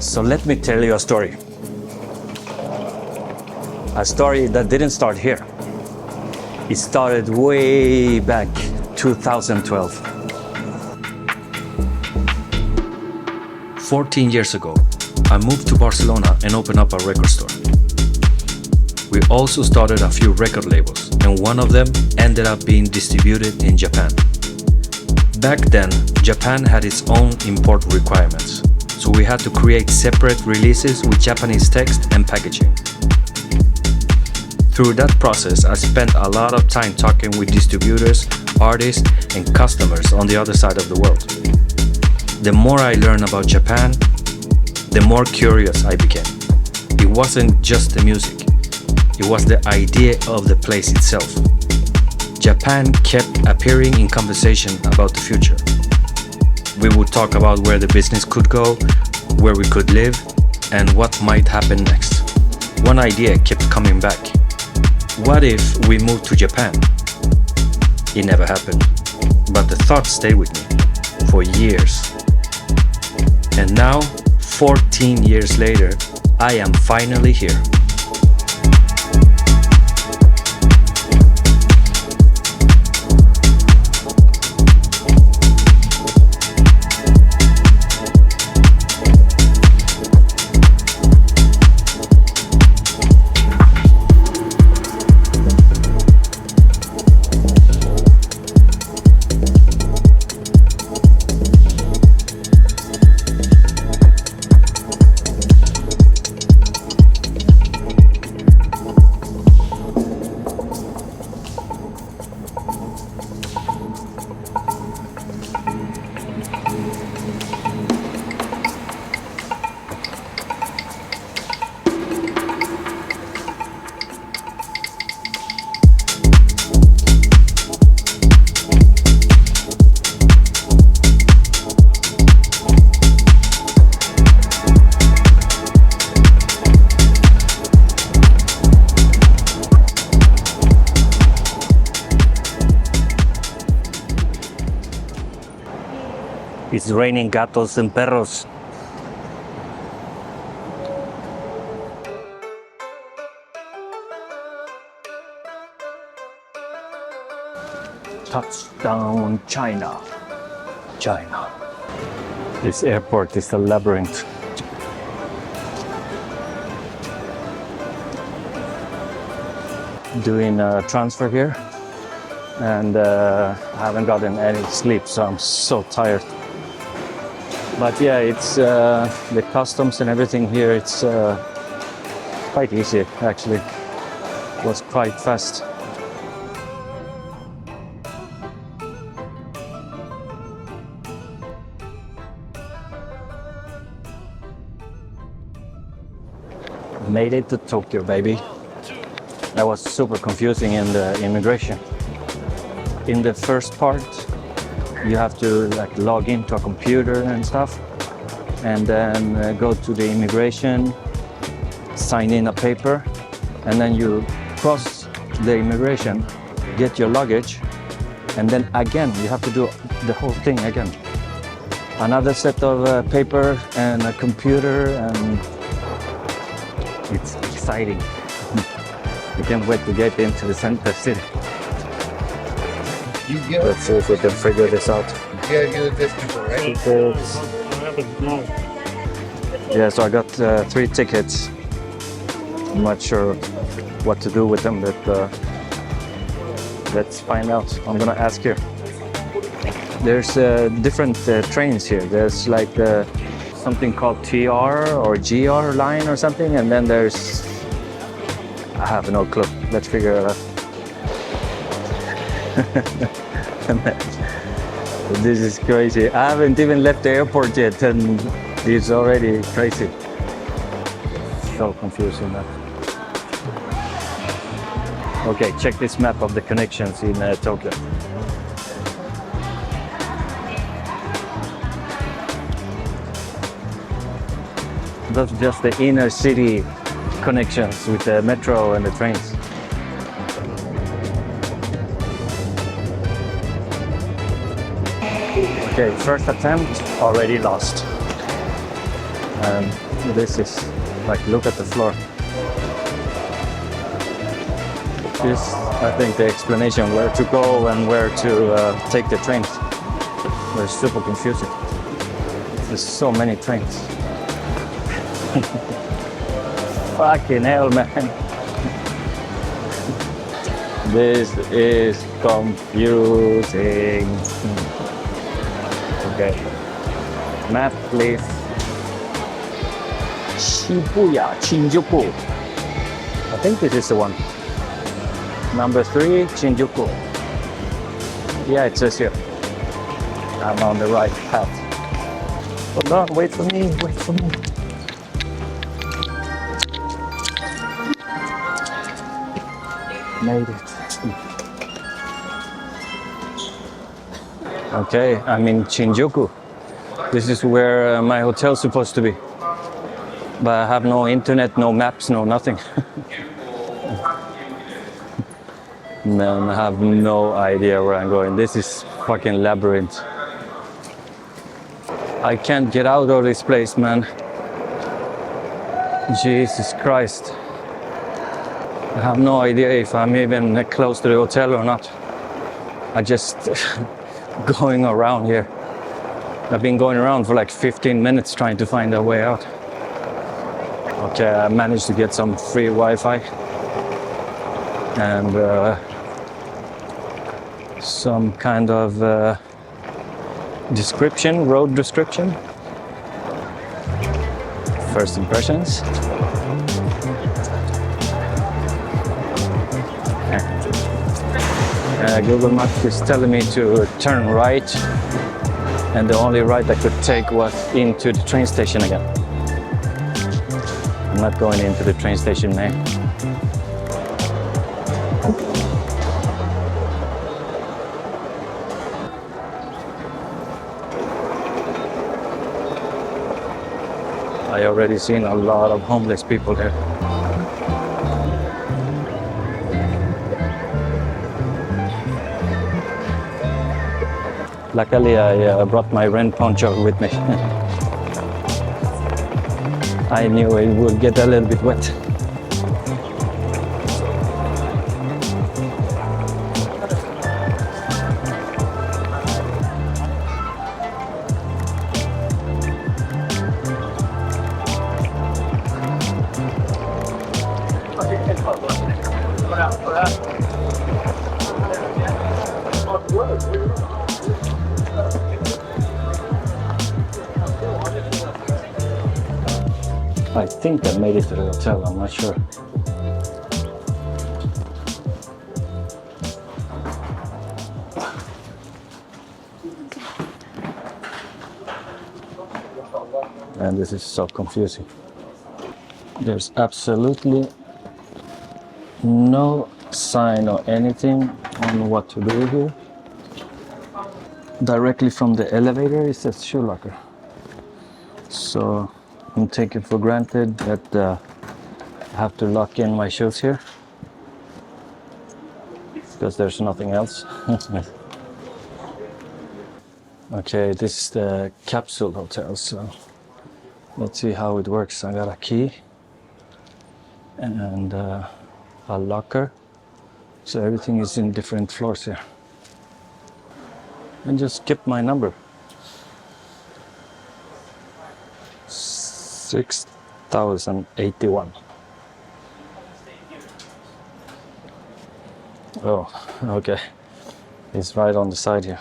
So let me tell you a story. A story that didn't start here. It started way back 2012. 14 years ago, I moved to Barcelona and opened up a record store. We also started a few record labels, and one of them ended up being distributed in Japan. Back then, Japan had its own import requirements, so we had to create separate releases with Japanese text and packaging. Through that process, I spent a lot of time talking with distributors, artists, and customers on the other side of the world. The more I learned about Japan, the more curious I became. It wasn't just the music, it was the idea of the place itself. Japan kept appearing in conversation about the future. We would talk about where the business could go, where we could live, and what might happen next. One idea kept coming back. What if we moved to Japan? It never happened, but the thought stayed with me for years. And now, 14 years later, I am finally here. It's raining gatos and perros. Touchdown, China. China. This airport is a labyrinth. Doing a transfer here, and I haven't gotten any sleep, so I'm so tired. But yeah, it's the customs and everything here, it's quite easy actually. It was quite fast. Made it to Tokyo, baby. That was super confusing in the immigration. In the first part, you have to like log into a computer and stuff, and then go to the immigration, sign in a paper, and then you cross the immigration, get your luggage, and then again you have to do the whole thing again. Another set of paper and a computer, and it's exciting. I can't wait to get into the center city. Let's see if we can figure this out. Yeah, you're this people, right? Tickets. Yeah, so I got 3 tickets. I'm not sure what to do with them, but let's find out. I'm gonna ask here. There's different trains here. There's like something called TR or GR line or something, and then there's, I have no clue. Let's figure it out. This is crazy. I haven't even left the airport yet, and it's already crazy. So confusing, man. Okay, check this map of the connections in Tokyo. That's just the inner city connections with the metro and the trains. Okay, first attempt, already lost. And this is like, look at the floor. This, I think, the explanation where to go and where to take the trains. They're super confusing. There's so many trains. Fucking hell, man. This is confusing. Okay. Map, please. Shibuya, Shinjuku. I think this is the one. Number 3, Shinjuku. Yeah, it says here. I'm on the right path. Hold on, wait for me, wait for me. Made it. Okay, I'm in Shinjuku. This is where my hotel's supposed to be. But I have no internet, no maps, no nothing. Man, I have no idea where I'm going. This is fucking labyrinth. I can't get out of this place, man. Jesus Christ. I have no idea if I'm even close to the hotel or not. I just going around here. I've been going around for like 15 minutes trying to find a way out. Okay, I managed to get some free Wi-Fi and some kind of description, road description. First impressions. Google Maps is telling me to turn right, and the only right I could take was into the train station again. I'm not going into the train station, man. I already seen a lot of homeless people here. Luckily, I brought my rain poncho with me. I knew it would get a little bit wet. I think I made it to the hotel, I'm not sure. And this is so confusing. There's absolutely no sign or anything on what to do here. Directly from the elevator it says shoe locker. So I'm taking for granted that I have to lock in my shoes here because there's nothing else. Okay, this is the Capsule hotel, so let's see how it works. I got a key and a locker, so everything is in different floors here. And just skip my number. 6081. Oh, okay. It's right on the side here.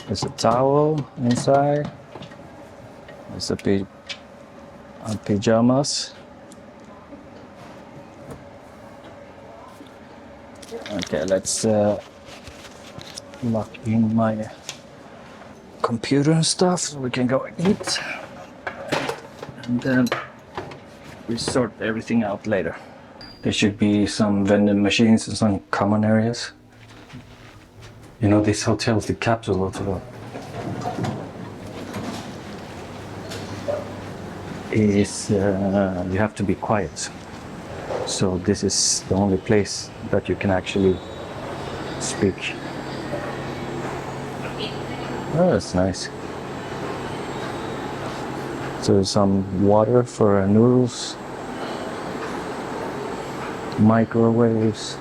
There's a towel inside. There's a pajamas. Okay, let's lock in my computer and stuff so we can go eat. And then we sort everything out later. There should be some vending machines and some common areas. You know, this hotel is the Capsule hotel. You have to be quiet. So this is the only place that you can actually speak. Oh, that's nice. So some water for noodles, microwaves,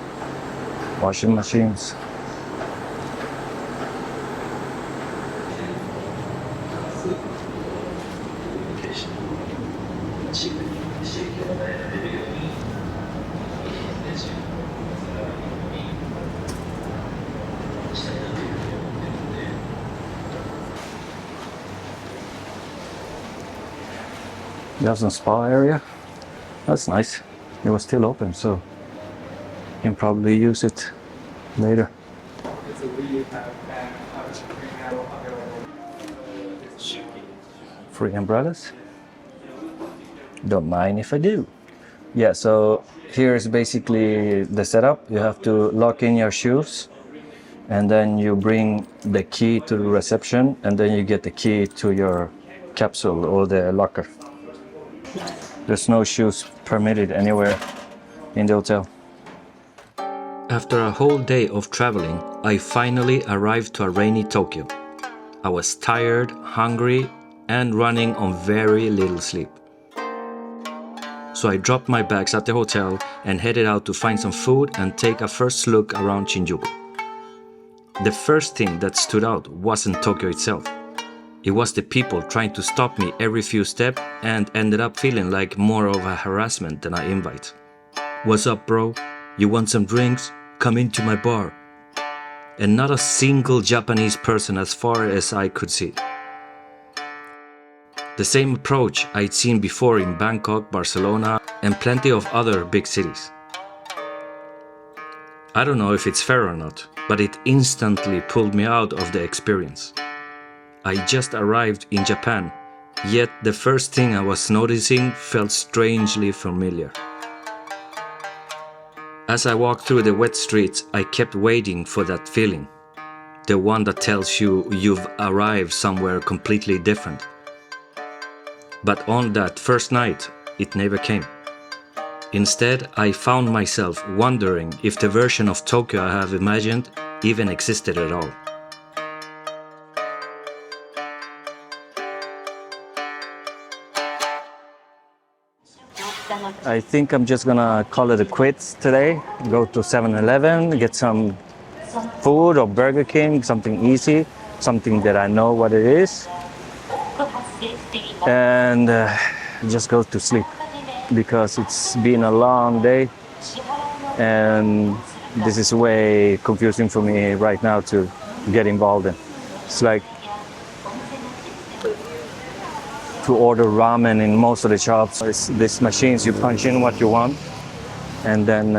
washing machines. You have some spa area. That's nice. It was still open, so you can probably use it later. Free umbrellas? Don't mind if I do. Yeah, so here's basically the setup. You have to lock in your shoes, and then you bring the key to the reception, and then you get the key to your capsule or the locker. There's no shoes permitted anywhere in the hotel. After a whole day of traveling, I finally arrived to a rainy Tokyo. I was tired, hungry, and running on very little sleep. So I dropped my bags at the hotel and headed out to find some food and take a first look around Shinjuku. The first thing that stood out wasn't Tokyo itself. It was the people trying to stop me every few steps and ended up feeling like more of a harassment than an invite. "What's up, bro? You want some drinks? Come into my bar." And not a single Japanese person as far as I could see. The same approach I'd seen before in Bangkok, Barcelona, and plenty of other big cities. I don't know if it's fair or not, but it instantly pulled me out of the experience. I just arrived in Japan, yet the first thing I was noticing felt strangely familiar. As I walked through the wet streets, I kept waiting for that feeling. The one that tells you you've arrived somewhere completely different. But on that first night, it never came. Instead, I found myself wondering if the version of Tokyo I have imagined even existed at all. I think I'm just gonna call it a quits today. Go to 7-Eleven, get some food or Burger King, something easy, something that I know what it is, and just go to sleep because it's been a long day and this is way confusing for me right now to get involved in. It's like to order ramen in most of the shops. It's these machines, you punch in what you want, and then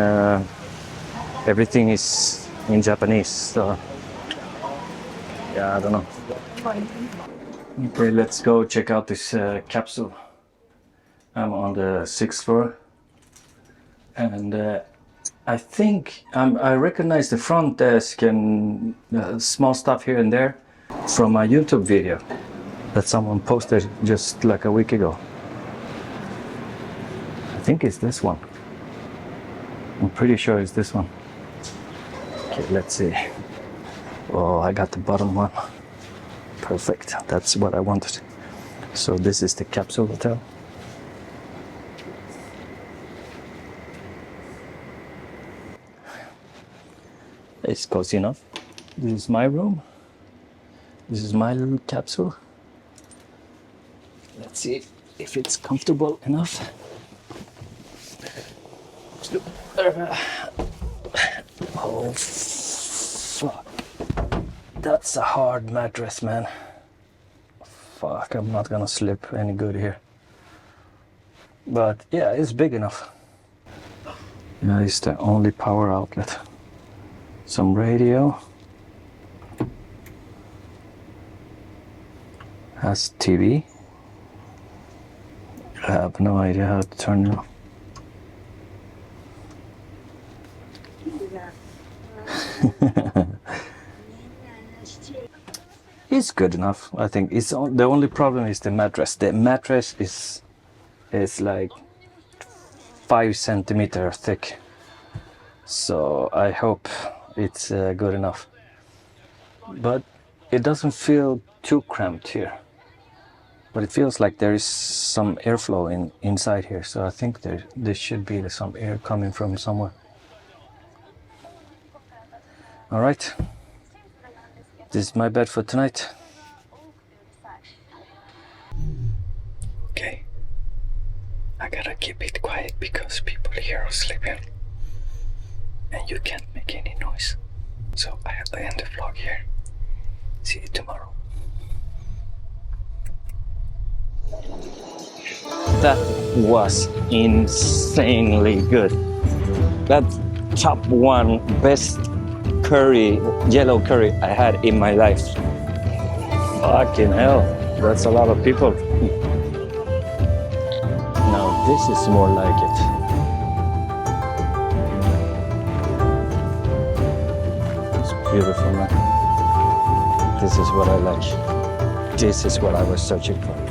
everything is in Japanese. So, yeah, I don't know. Okay, let's go check out this capsule. I'm on the 6th floor, and I think I recognize the front desk and small stuff here and there from a YouTube video that someone posted just like a week ago. I think it's this one. I'm pretty sure it's this one. Okay, let's see. Oh, I got the bottom one. Perfect, that's what I wanted. So this is the Capsule Hotel. It's cozy enough. This is my room. This is my little capsule. Let's see if it's comfortable enough. Oh, fuck. That's a hard mattress, man. Fuck, I'm not gonna sleep any good here. But yeah, it's big enough. Yeah, it's the only power outlet. Some radio. Has TV. I have no idea how to turn it on. It's good enough, I think. The only problem is the mattress. The mattress is like 5 centimeters thick. So I hope it's good enough. But it doesn't feel too cramped here. But it feels like there is some airflow inside here, so I think there should be some air coming from somewhere. All right, this is my bed for tonight. Okay, I gotta keep it quiet because people here are sleeping and you can't make any noise. So I have to end the vlog here. See you tomorrow. That was insanely good. That top one best curry, yellow curry I had in my life. Fucking hell, that's a lot of people. Now this is more like it. It's beautiful, man. This is what I like. This is what I was searching for.